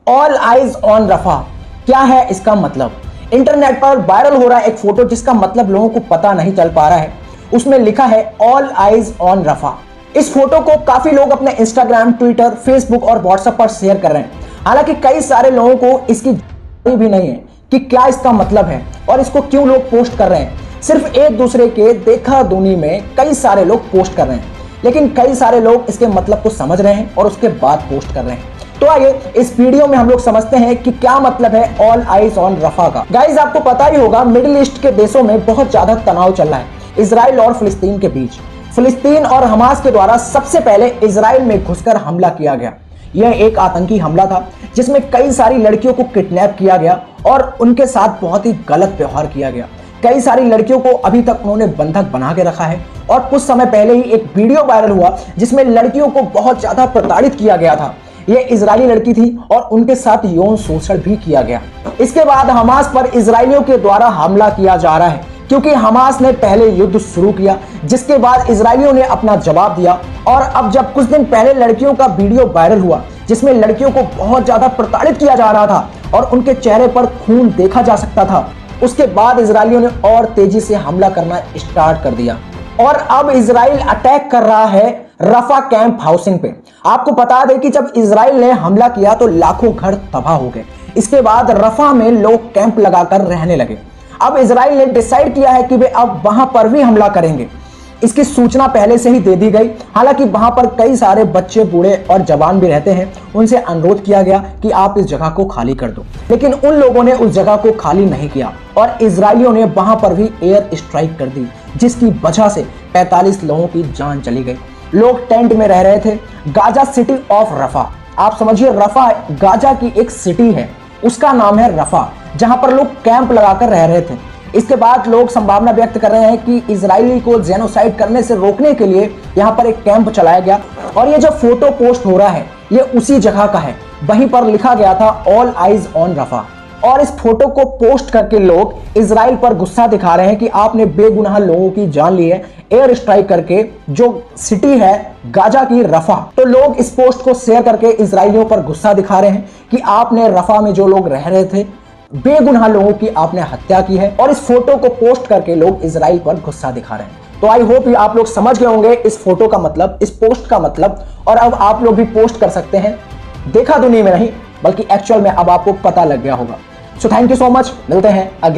All eyes on रफा, क्या है इसका मतलब? इंटरनेट पर वायरल हो रहा है एक फोटो जिसका मतलब लोगों को पता नहीं चल पा रहा है। उसमें लिखा है ऑल आइज ऑन रफा। इस फोटो को काफी लोग अपने इंस्टाग्राम, ट्विटर, फेसबुक और व्हाट्सएप पर शेयर कर रहे हैं। हालांकि कई सारे लोगों को इसकी भी नहीं है कि क्या इसका मतलब है और इसको क्यों लोग पोस्ट कर रहे हैं। सिर्फ एक दूसरे के देखा दुनी में कई सारे लोग पोस्ट कर रहे हैं, लेकिन कई सारे लोग इसके मतलब को समझ रहे हैं और उसके बाद पोस्ट कर रहे हैं। तो आइए इस वीडियो में हम लोग समझते हैं कि क्या मतलब है ऑल आइज ऑन रफा का। गाइस, आपको पता ही होगा मिडिल ईस्ट के देशों में बहुत ज्यादा तनाव चल रहा है इजराइल और फिलिस्तीन के बीच। फिलिस्तीन और हमास के द्वारा सबसे पहले इजराइल में घुसकर हमला किया गया। यह एक आतंकी हमला था जिसमें कई सारी लड़कियों को किडनैप किया गया और उनके साथ बहुत ही गलत व्यवहार किया गया। कई सारी लड़कियों को अभी तक उन्होंने बंधक बना के रखा है और कुछ समय पहले ही एक वीडियो वायरल हुआ जिसमें लड़कियों को बहुत ज्यादा प्रताड़ित किया गया था। ये इजरायली लड़की थी और उनके साथ यौन शोषण भी किया गया। इसके बाद हमास पर इजरायलियों के द्वारा हमला किया जा रहा है क्योंकि हमास ने पहले युद्ध शुरू किया, जिसके बाद इजरायलियों ने अपना जवाब दिया। और अब जब कुछ दिन पहले लड़कियों का वीडियो वायरल हुआ जिसमें लड़कियों को बहुत ज्यादा प्रताड़ित किया जा रहा था और उनके चेहरे पर खून देखा जा सकता था, उसके बाद इजरायलियों ने और तेजी से हमला करना स्टार्ट कर दिया और अब इजराइल अटैक कर रहा है रफा कैंप हाउसिंग पे। आपको बता दें कि जब इजराइल ने हमला किया तो लाखों घर तबाह हो गए। इसके बाद रफा में लोग कैंप लगाकर रहने लगे। अब इजराइल ने डिसाइड किया है कि वे अब वहां पर भी हमला करेंगे। इसकी सूचना पहले से ही दे दी गई। हालांकि वहां पर कई सारे बच्चे, बूढ़े और जवान भी रहते हैं। उनसे अनुरोध किया गया कि आप इस जगह को खाली कर दो, लेकिन उन लोगों ने उस जगह को खाली नहीं किया और इजरायलियों ने वहां पर भी एयर स्ट्राइक कर दी, जिसकी वजह से 45 लोगों की जान चली गई। लोग टेंट में रह रहे थे। गाजा सिटी ऑफ रफा, आप समझिए रफा गाजा की एक सिटी है, उसका नाम है रफा, जहां पर लोग कैंप लगाकर रह रहे थे। इसके बाद लोग संभावना व्यक्त कर रहे हैं कि इजरायली को जेनोसाइड करने से रोकने के लिए यहां पर एक कैंप चलाया गया। और ये जो फोटो पोस्ट हो रहा है ये उसी जगह का है। वहीं पर लिखा गया था ऑल आइज ऑन रफा। और इस फोटो को पोस्ट करके लोग इजराइल पर गुस्सा दिखा रहे हैं कि आपने बेगुनाह लोगों की जान ली है एयर स्ट्राइक करके जो सिटी है गाजा की रफा। तो लोग इस पोस्ट को शेयर करके इजरायलियों पर गुस्सा दिखा रहे हैं कि आपने रफा में जो लोग रह रहे थे बेगुनाह लोगों की आपने हत्या की है। और इस फोटो को पोस्ट करके लोग इजराइल पर गुस्सा दिखा रहे हैं। तो आई होप आप लोग समझ गए होंगे इस फोटो का मतलब, इस पोस्ट का मतलब। और अब आप लोग भी पोस्ट कर सकते हैं, देखा दुनिया में नहीं बल्कि एक्चुअल में अब आपको पता लग गया होगा। So thank you so much, मिलते हैं अगले